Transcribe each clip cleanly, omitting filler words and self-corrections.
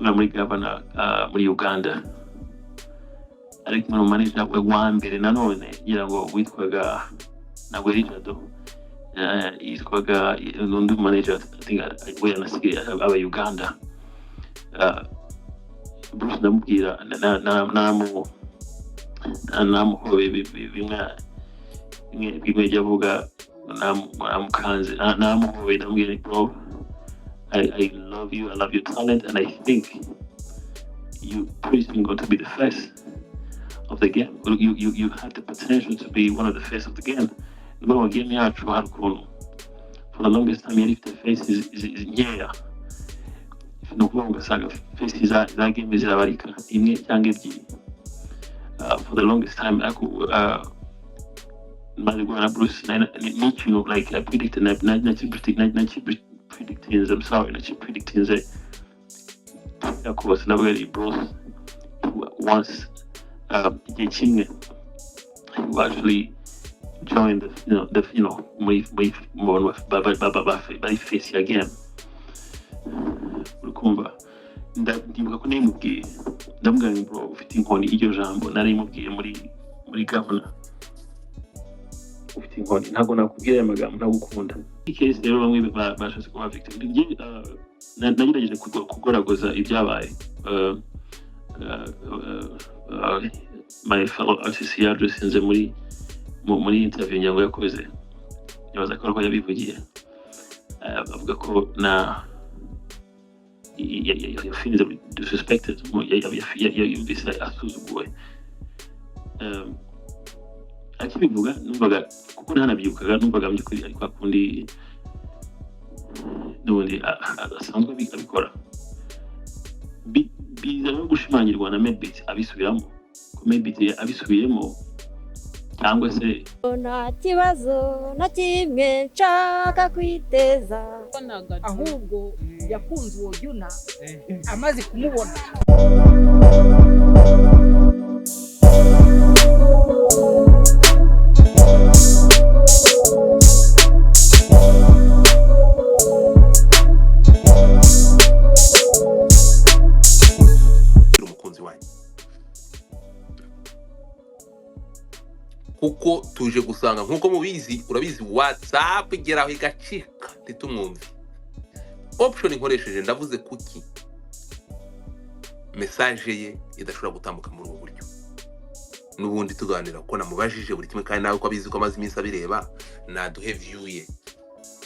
muri governor muri Uganda ariko mu manager we wa mbere nanone ngira ngo witwaga nabwo Richard yitwaga n'undi manager I think we anasigaye aba Uganda Bruce ndamubwira namuhobe bimwe byavuga namukanze namuhobe ndamubwira bro I love you, I love your talent, and I think you pretty soon going to be the face of the game. You have the potential to be one of the face of the game. No, give me out for the longest time, if the face is yeah. If no longer saga face is that game is America. For the longest time, I could Bruce, you know, like I predicted, predicting themselves, not predicting that. Of course, never really Bruce once teaching who actually joined by face again. Rukumba ndibuka ko nemubwiye ndamuganga bro ufite inkoni iryo jambo nari mubwiye muri governor ufite inkoni ntago nakubwiye aya magambo ntagukunda case rero bamwe bashatse kuba victim nagerageje kugoragoza ibyabaye my fellow artist yadusinze muri interview nyango yakoze yabaza ko yabivugiye avuga ko na you feel disrespected you be asuzuguwe akibivuga numvaga kuko ntanabyukaga numvaga mbyukuri ariko akundi n'ubundi asanzwe abikora biza no gushimangirwa na Melodie abisubiramo ko Melodie abisubiyemo cyangwa se nta kibazo na kimwe nshaka kwiteza ahubwo yakunze uwo Juna amaze kumubona kuko tuje gusanga nkuko mubizi urabizi WhatsApp igeraho igacika titumwumve option inkoresheje ndavuze kuki message ye idashobora gutambuka muri ubu buryo nubundi tuganira ko namubajije buri kimwe kandi nawe ko abizi ko amazi iminsi abireba naduhe view ye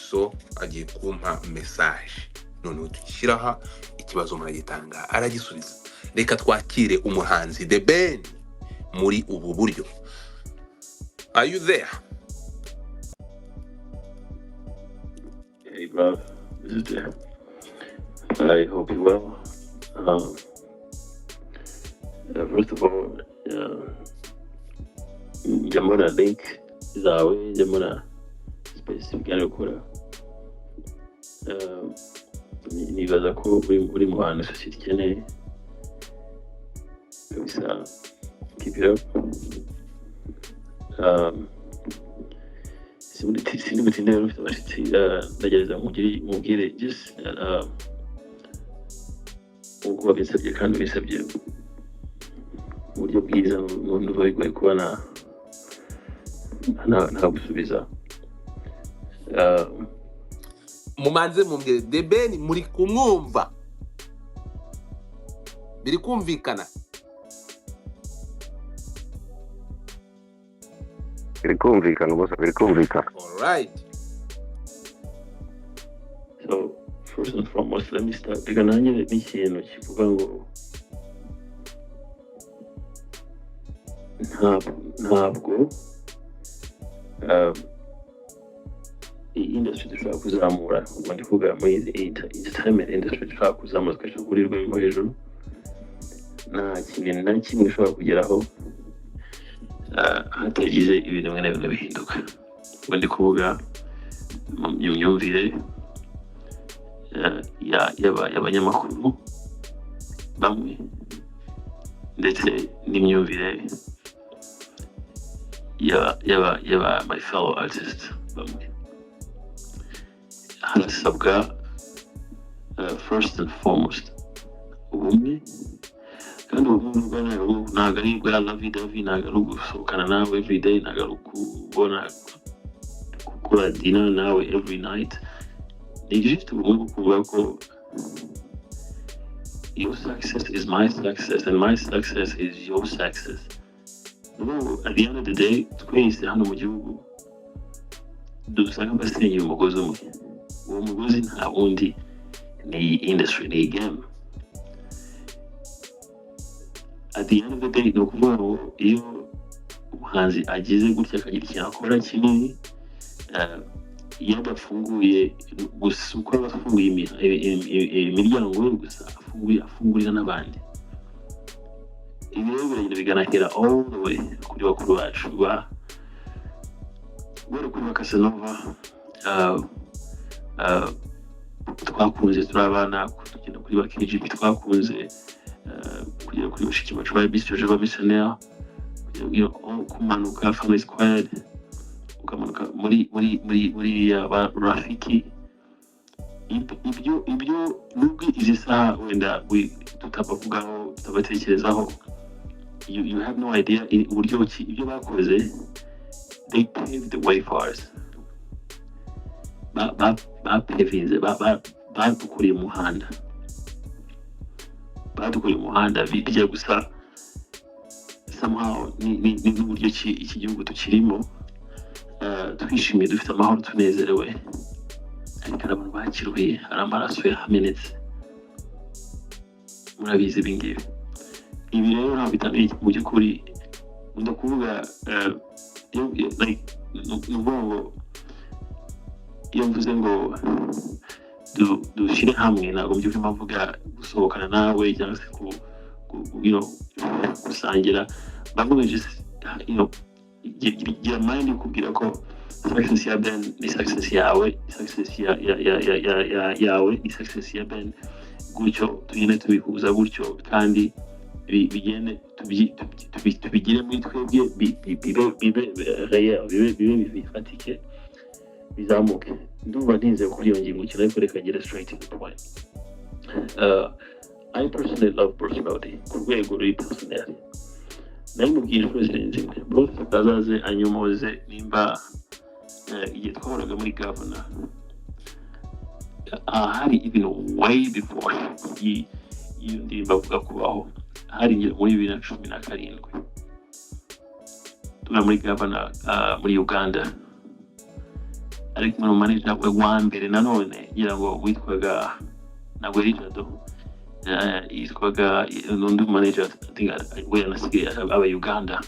so agiye kumpa message none tukishyiraha ikibazo muragitanga aragisubiza reka twakire umuhanzi The Ben muri ubu buryo. Are you there? Hey, bro. This is there. I hope you're well. First of all, jamona link zawe, jamona specific gukora. Nibaza ko uri mu hantu society ikeneye. Kabisa, keep it up. Sinibutinde rero ufite abashitsi ndagereza mubwire just uko babisabye kandi bisabye uburyo bwiza n'ubundi bigoye kuba nta gusubiza mumanze mumbwire The Ben muri kumwumva biri kumvikana All right. So first and foremost, let me start. Bigananye n'ikintu kivuga ngo ntabwo industry dushobora kuzamura ubundi kuvuga muri entertainment industry dushobora kuzamura twashobora kuri rwego hejuru nta kintu na kimwe ushobora kugeraho hatagize ibintu bimwe na bimwe bihinduka ubundi kuvuga mu myumvire y'abanyamakuru bamwe ndetse n'imyumvire y'aba my fellow artists bamwe harasabwa first and foremost ubumwe kandi ubumwe ntabwo ari bwa lavi davi, ntabwo ari ugusohokana nawe everyday, ntabwo ari ukubona gukora dinner nawe every night. Ni just ubumwe kuvuga ko your success is my success and my success is your success. At the end of the day, twese hano mu gihugu dusanga basenyera umugozi umwe. Uwo mugozi nta wundi ni industry, ni game. At the end of the day, ni ukuvuga ngo iyo umuhanzi agize gutya akagira ikintu akora kinini, iyo adafunguye gusa uko aba afunguye imiryango ye gusa, afungurira n'abandi. Ibi rero biragenda biganahera all the way kuri bakuru bacu bari kuri Casanova, twakunze turi abana tugenda kuri ba KGB, twakunze kugera kuri bashiki bacu ba bisoje ba missionnaire, kumanuka Family Squad, ukamanuka muri ba Rafiki. Ibyo nubwo izi saha wenda tutabavugaho, tutabatekerezaho, you have no idea uburyo ibyo bakoze. They paved the way for us. Bapevinze, badukuriye umuhanda, bijya gusa somehow ni n'uburyo iki gihugu tukirimo, twishimiye, dufite amahoro, tunezerewe, ariko hari abantu bakiruhiye, hari amaraso yahamenetse. Murabizi ibi ngibi. Ibi rero ntabwo bitaniye mu by'ukuri. Ndakuvuga iyo mvuze ngo dushyire hamwe, ntabwo by'ukuri mpavuga gusohokana nawe cyangwa se gusangira. Bamwe just gira mind yo kubwira ko success ya Ben ni success yawe, success yawe ni success ya Ben. Gutyo tugende tubihuza gutyo, kandi bigende tubigire muri twebwe, bibe real, bibe bifatike, bizamuke. Ndumva ntinze kuri iyo ngingo cyane, ariko reka ngere straight to the point. I personally love Melodie ku rwego ruri personally. Namubwiye inshuro zirenze imwe, bro azaze anyomoze nimba igihe twahoraga muri governor, hari even way before iyo ndirimbo avuga kubaho, hari muri 2017 turi muri governor muri Uganda, ariko mu manager we wa mbere nanone ngira ngo witwaga ntabwo Richard, yitwaga n'undi manager we yanasigaye aba Uganda.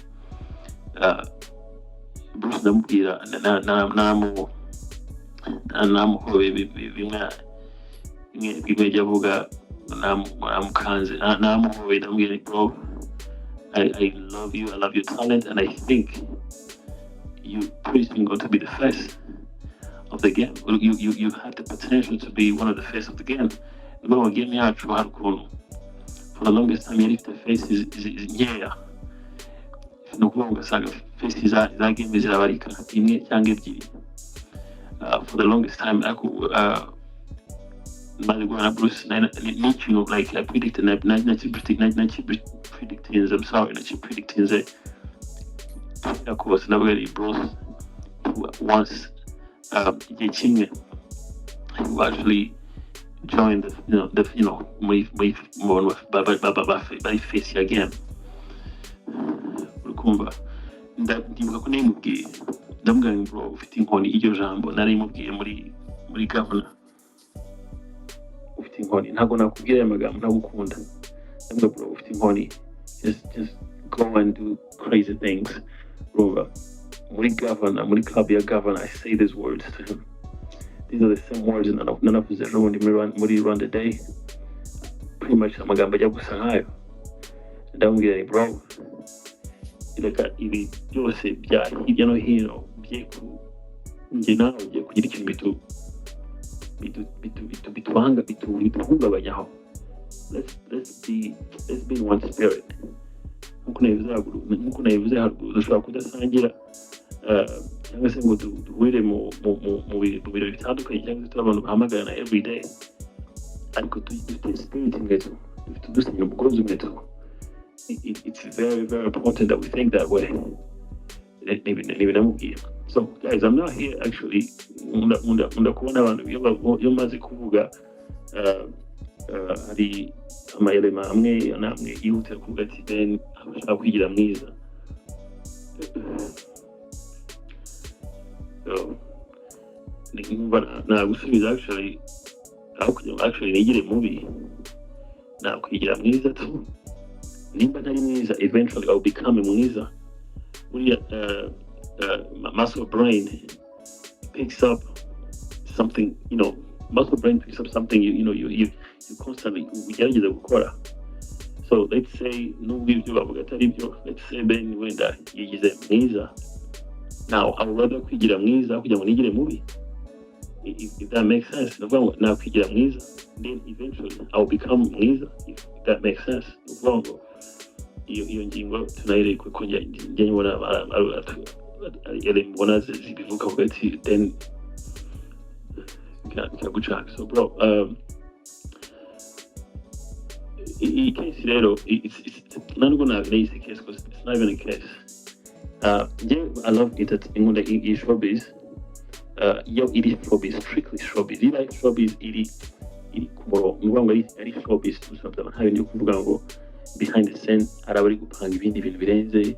Bruce ndamubwira namuhobe bimwe jya avuga, namukanze, namuhobe, ndamubwira bro, I love you, I love your talent, and I think you pretty soon going to be the face of the game. You have the potential to be one of the face of the game. No, game yacu hari ukuntu for the longest time yari ifite face is nkeya, ni ukuvuga ugasanga face za game zirabarika imwe cyangwa ebyiri. For the longest time maze guhana Bruce n'ikintu like I predicted, predicting yakubase nabwari Bruce once igihe kimwe he actually joined by face again. Urukumva ndibuka ko namubwiye, ndamubwira bro ufite inkoni, iryo jambo narimubwiye muri governor, ufite inkoni, ntabwo nakubwira aya magambo ntagukunda, ndamubwira bro ufite inkoni, just go and do crazy things. Bro, muri governor, muri club ya governor, I say these words to him. These are the same words nanavuze ejobundi muri Rwanda Day, pretty much amagambo ajya gusa nkayo. Ndamubwira bro, reka ibi byose bya hirya no hino njye nawe ugiye kugira ikintu bituhungabanyaho. Let's be one spirit. Nkuko nabivuze haruguru, dushobora kudasangira cyangwa se ngo duhure mu birori bitandukanye, cyangwa se turi abantu bahamagarana every day, ariko dufite spirit imwe, dufite dusenya umugozi umwe tu. It's very, very important that we think that way. So guys, I'm not here actually unda kubona abantu iyo maze kuvuga hari amayelema amwe namwe yihutira kuvuga ati then abashaka kwigira mwiza. So nagusubiza actually aho kugira actually nigire mubi nakwigira mwiza tu. Nimba ntari mwiza eventually I'll become mwiza. Muscle brain picks up something, muscle brain picks up something you constantly ugerageza gukora. So let's say nubwo ibyo bavuga atari byo, let's say Ben wenda yigize mwiza, now I would rather kwigira mwiza kugira ngo nigire mubi. If that makes sense, now kwigira mwiza, then eventually I'll become mwiza, if that makes sense. Iyo ngingo tunayireka ko njye nyibona mbona zibivuga ko ati then bikagucaka. So bro, iyi case rero ntabwo nayise case because it's not even a case. I love it that inkunda iyi showbiz, iyo iri showbiz, strictly showbiz, iri showbiz iri ku murongo, ni ukuvuga ngo ari showbiz dusabye nta bindi kuvuga ngo behind the scene hari abari gupanga ibindi bintu birenze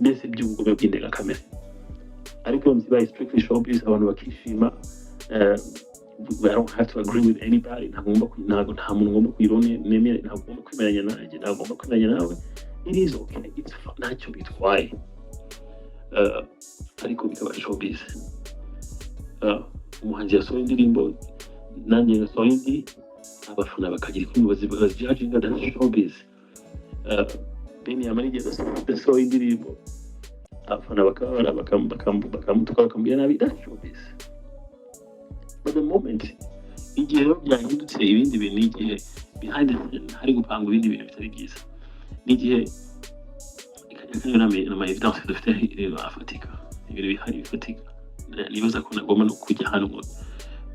mbese by'ubugome bw'indengakamere, ariko zibaye strictly showbiz abantu bakishima. I don't have to agree with anybody. Nta muntu ngomba kuyironemera, nta ngomba kwimeranya nanjye, nta ngomba kwimeranya nawe. It is okay, it's ntacyo bitwaye, ariko bikaba showbiz. Umuhanzi yasohoye indirimbo, nanjye nasohoye indi, abafana bakagira ikibazo bazijudginga that showbiz. Ben yamarije yasohoye indirimbo, abafana bakabara bakamutuka bakambwira nabi, that showbiz. But the moment igihe rero byahindutse ibindi bintu, igihe behind the scene hari gupanga ibindi bintu bitari byiza, n'igihe ikajya n'ama evidence dufite afatika, ibintu bihari bifatika, nibaza ko nagomba no kujya hano ngo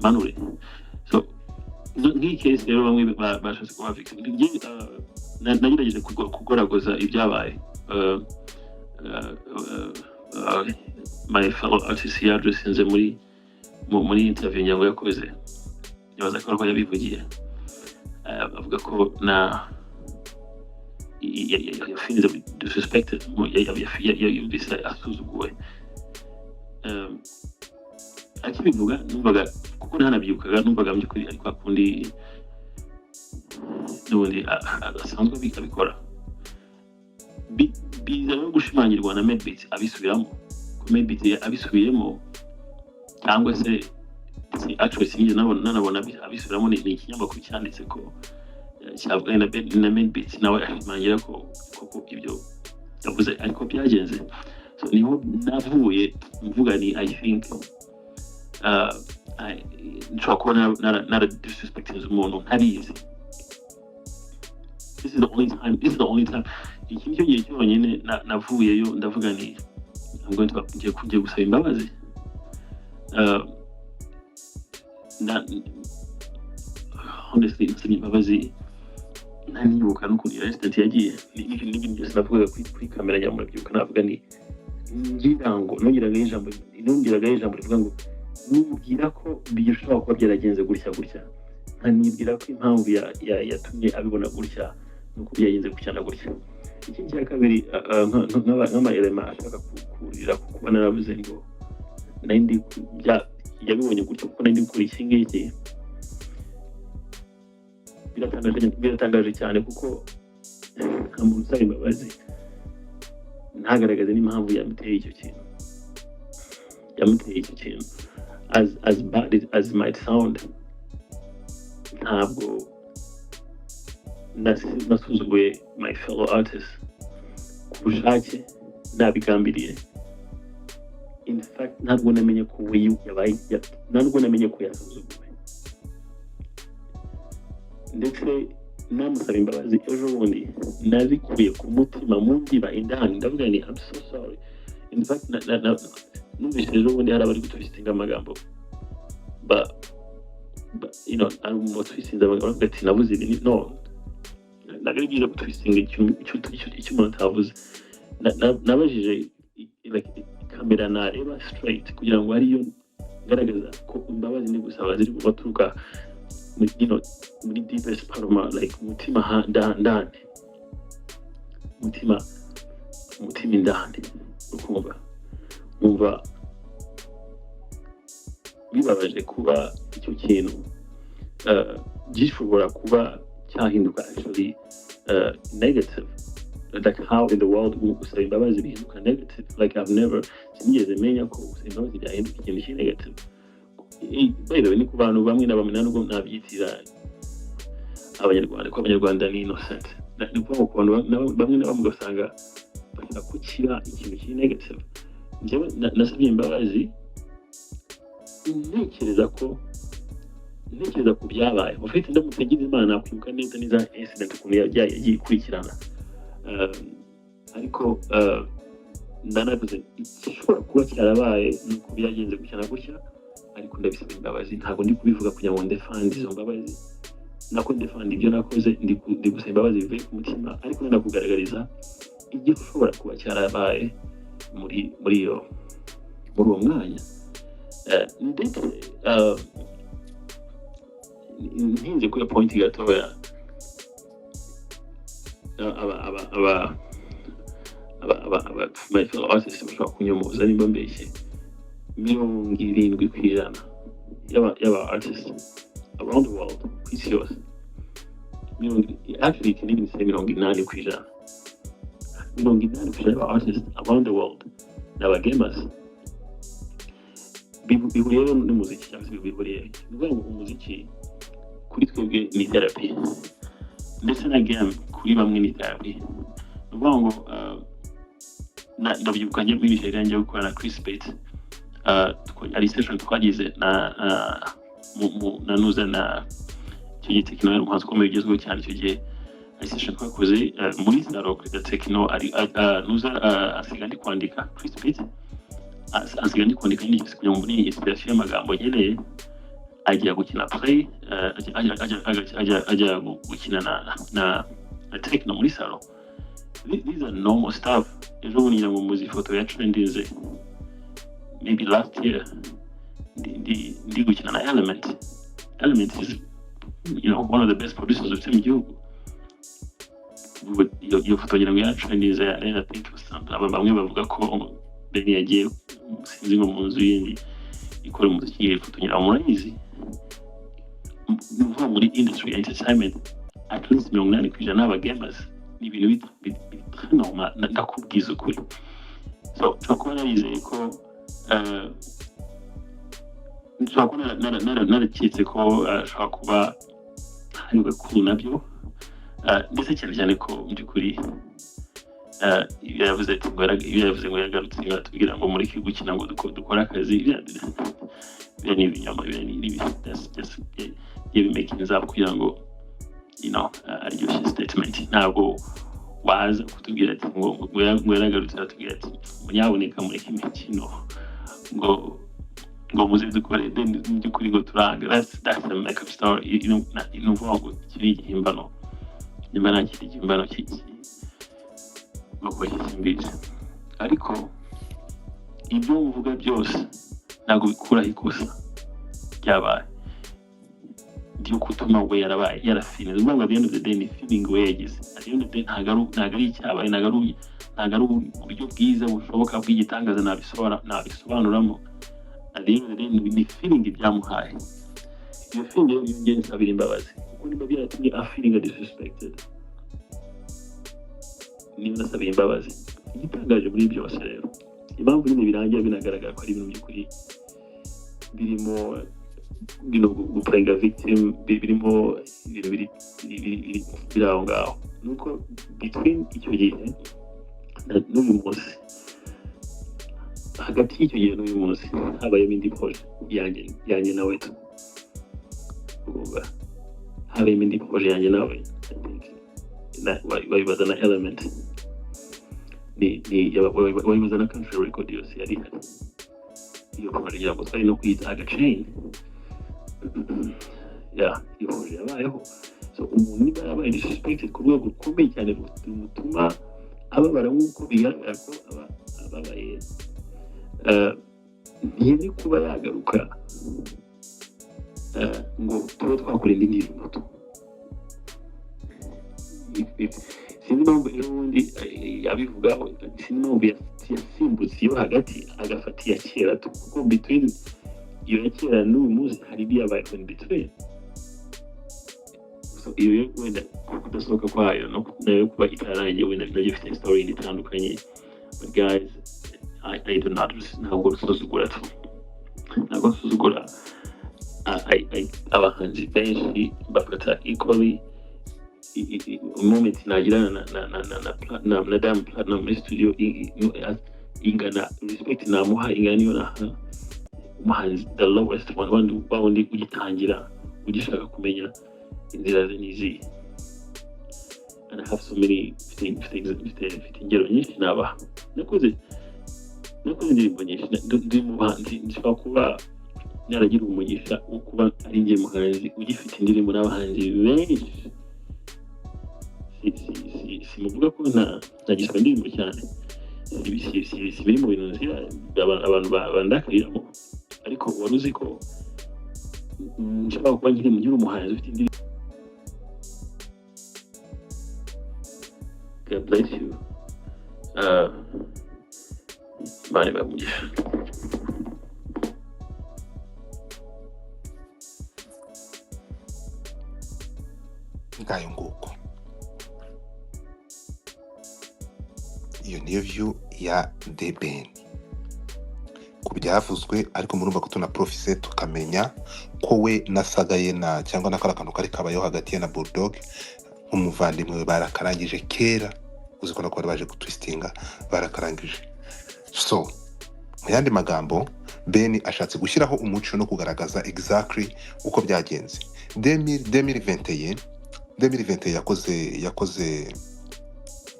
manure. So nk'iyi case rero bamwe bashatse kuba victim, nagerageje kugoragoza ibyabaye. My fellow artist yadressinze muri interview nyango yakoze, nibaza ko yabivugiye, avuga ko yafinze disrespected, yumvise asuzuguwe. Akibivuga numvaga, kuko ntanabyukaga, numvaga mu by'ukuri ariko akundi n'ubundi asanzwe abikora. Biza no gushimangirwa na Melodie abisubiramo, ko Melodie abisubiyemo, cyangwa se actually sinjye nabona abisubiramo. Ni ikinyamakuru cyanditse ko cyavuganye na Melodie, nawe ashimangira ko ibyo yavuze ariko byagenze. So niho navuye mvuga ni I think nshobora kuba nara disrespecting umuntu ntabizi. This is the only time iki nicyo gihe cyonyine navuyeyo ndavuga ni ngiye gusaba imbabazi. Honestly nasabye imbabazi ntanibuka n'ukuntu restaurant yagiye, n'ibintu byose navugaga kuri kamera nyamurabyibuka, navuga ni nongeraga ijambo rivuga ngo nibwira ko bishobora kuba byaragenze gutya, nkanibwira ko impamvu yatumye abibona gutya nuko byagenze gutya na gutya. Ikindi cya kabiri, nk'amayelema ashaka kurira kuba naravuze ngo nandi yabibonye gutya kuko nandi gukora iki ngiki, biratangaje cyane kuko nta muntu usaba imbabazi ntagaragaze n'impamvu yamuteye icyo kintu. As bad as it might sound, ntabwo nasuzuguye my fellow artists ku bushake, nabigambiriye. In fact ntabwo namenye ko yasuzuguwe, ndetse namusaba imbabazi ejo bundi nazikuye ku mutima mu ndiba indani, ndavuga ni I'm so sorry. In fact numvise ejo bundi hari abari gutwistinga amagambo ari umuntu watwisinze bakavuga ati nabuze ibi no ntabwo ari byiza gutwisinga icyo umuntu atavuze. Nabajije kamera nareba straight kugira ngo ariyo ngaragaza ko imbabazi ndi gusaba ziri baturuka muri deepest part of my umutima ndani umutima indani umva bibabaje kuba icyo kintu gishobora kuba cyahinduka actually negative. Like how in the world usaba imbabazi bihinduka negative, like I've never sinigeze menya ko usaba imbabazi byahinduka ikintu negative. By the way, ni ku bantu bamwe na bamwe nubwo nabyitira abanyarwanda ko abanyarwanda ni innocent, ni ukuvuga ku bantu bamwe na bamwe ugasanga bashaka ko kiba ikintu kiri negative. Njyewe nasabye imbabazi ntekereza ku byabaye ufite ndamutse ngize Imana kwibuka neza n'iza incident ukuntu yagiye ikurikirana, ariko ndanavuze igishobora kuba cyarabaye nuko byagenze gutya na gutya, ariko ndabisaba imbabazi. Ntabwo ndi kubivuga kugira ngo ndefande izo mbabazi, nako ndefande ibyo nakoze, ndi gusaba imbabazi bivuye ku mutima, ariko ndakugaragariza igishobora kuba cyarabaye muri uwo mwanya. Ndetse ntinze kuri pointi gatoya my fellow artists bashobora kunyomoza nimba mbeshye 70% y'aba artists around the world ku isi yose, actually can even say 80%, 80% y'aba artists around the world ni aba gamers. Bihuriye n'umuziki cyangwa se bihuriye ni ukuvuga ngo umuziki kuri twebwe ni therapy, ndetse na game kuri bamwe ni therapy. Ni ukuvuga ngo ndabyibuka njye muri Nigeria njya gukora na Chris Bates, ari session twagize na nuza na icyo gihe Tekno yari umuhanzi ukomeye ugezweho cyane icyo gihe. Ari session twakoze muri Saro kuri Tekno, nuza asiga ndi kwandika Chris Bates asiga ndi kwandika nyine kugira ngo mbone inspiration y'amagambo nkeneye, ajya gukina play, ajya gukina na Tekno muri Saro. These are normal stuff. Ejo bundi ngo muzi foto ya trendinze maybe last year ndi gukina na Element is one of the best producers of mu gihugu. Iyo foto ngira ngo ya trendinze I think bamwe bavuga ko Benny yagiye sinzi ngo mu nzu yindi ikora umuziki, iyo foto ngira murayizi. Nuva muri industry entertainment at least 80% n'aba gamers ni ibintu normal, ndakubwiza ukuri. So twakora nizeye ko twakora narakitse ko ashobora kuba hariwe kuri nabyo, ndetse cyane ko mu by'ukuri yavuze ngo yagarutse ngatubwira ngo muri gukina ngo dukora akazi ni ibinyama bimakinza kugira ngo aryoshye statement. Ntabwo waza kutubwira ati ngo yaragarutse atubwira ati munyaboneka mureke imikino ngo muze dukore mu by'ukuri ngo turanga. That's a makeup story. Nuvuga ngo kiri igihimbano, nyuma nta kindi gihimbano ngo simbizi, ariko ibyo uvuga byose ntabwo bikuraho ikosa ryabaye ryo kutuma we yarabaye yarafine. Ni ukuvuga ngo at the end of the day ni feeling we yagize. At the end of the day ntabwo ari icyabaye, ntabwo ari uburyo bwiza bushoboka bw'igitangaza nabisobanuramo. At the end of the day ni feeling byamuhaye. Iyo feeling yo yongeye nsabira imbabazi kuko niba byaratumye feeling disrespected, niba nasabiye imbabazi. Igitangaje muri byose rero, impamvu nyine birangira binagaragara ko ari ibintu by'ukuri birimo guprenga victim, birimo ibintu biri aho ngaho, nuko between icyo gihe n'uyu munsi, hagati y'icyo gihe n'uyu munsi habayemo indi projet yanjye nawe habayemo indi projet yanjye nawe bayibaza na Element, bayibaza na country record yose yari hari. Iyo projet ngira ngo twari no kwita agachain ihuriro yabayeho. So umuntu niba yabaye disrespected ku rwego rukomeye cyane rutuma ababara nk'uko bigaragara ko ababaye, ntiyari kuba yagaruka ngo tube twakora indi ndirimbo tu. Sinzi impamvu ejo bundi yabivugaho, sinzi impamvu yasimbutse iyo hagati agafata iya kera tu, kuko between iyo ya kera n'uyu munsi hari ibiyabaye in between. So iyo wenda kudasohoka kwayo nayo kuba itarangiye wenda nayo ifite story itandukanye. But guys, I do not, ntabwo nsuzugura tu, ntabwo nsuzugura abahanzi benshi bafata equally moment nagirana na Diamond Platnumz muri studio ingana respect namuha ingana niyo naha umuhanzi the lowest one wundi ugitangira ugishaka kumenya inzira ze n'izihe. And I have so many things ingero nyinshi nabaha. nakoze indirimbo nyinshi, ndi mu bahanzi nshobora kuba naragira umugisha wo kuba ari njye muhanzi ugifite indirimbo n'abahanzi benshi. Simuvuga ko ntagisaba indirimbo cyane, si biri mu bintu nzira abantu bandakariramo, ariko wari uzi ko nshobora kuba nkiri umuhanzi ufite indirimbo. God bless you. Imana ibamugisha. ngayo nguko. Iyo niyo view ya The Ben ku byavuzwe, ariko murumva ko tuna profise tukamenya ko we nasagaye na cyangwa nakarakantu kari kabayo hagati ye na Bulldog nk'umuvandimwe barakarangije kera, uziko nako bari baje gutwistinga barakarangije. So mu yandi magambo, Ben ashatse gushyiraho umuco no kugaragaza exactly uko byagenze. 2021 yakoze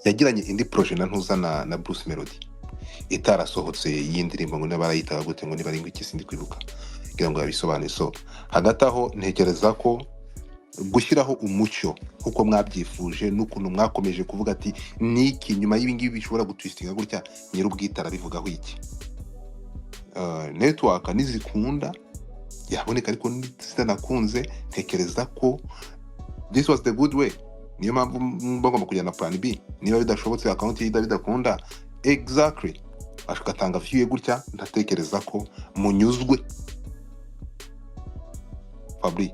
yagiranye indi projet na ntuzana na Bruce Melodie itarasohotse y'indirimbo ngo barayitaga gute ngo nibaringa iki sindi kwibuka kugira ngo yabisobanure. So hagati aho ntekereza ko gushyiraho umucyo kuko mwabyifuje n'ukuntu mwakomeje kuvuga ati niki nyuma y'ibingibi bishobora gutwistinga gutya nyir'ubwitara bivugaho iki. Network nizikunda yaboneka, ariko zitanakunze ntekereza ko this was the good way. Niyo mpamvu bagomba kujyana plan B. Niba bidashobotse account ye bidakunda exactly ashakatanga view gutya, ndatekereza ko munyuzwe. Fabri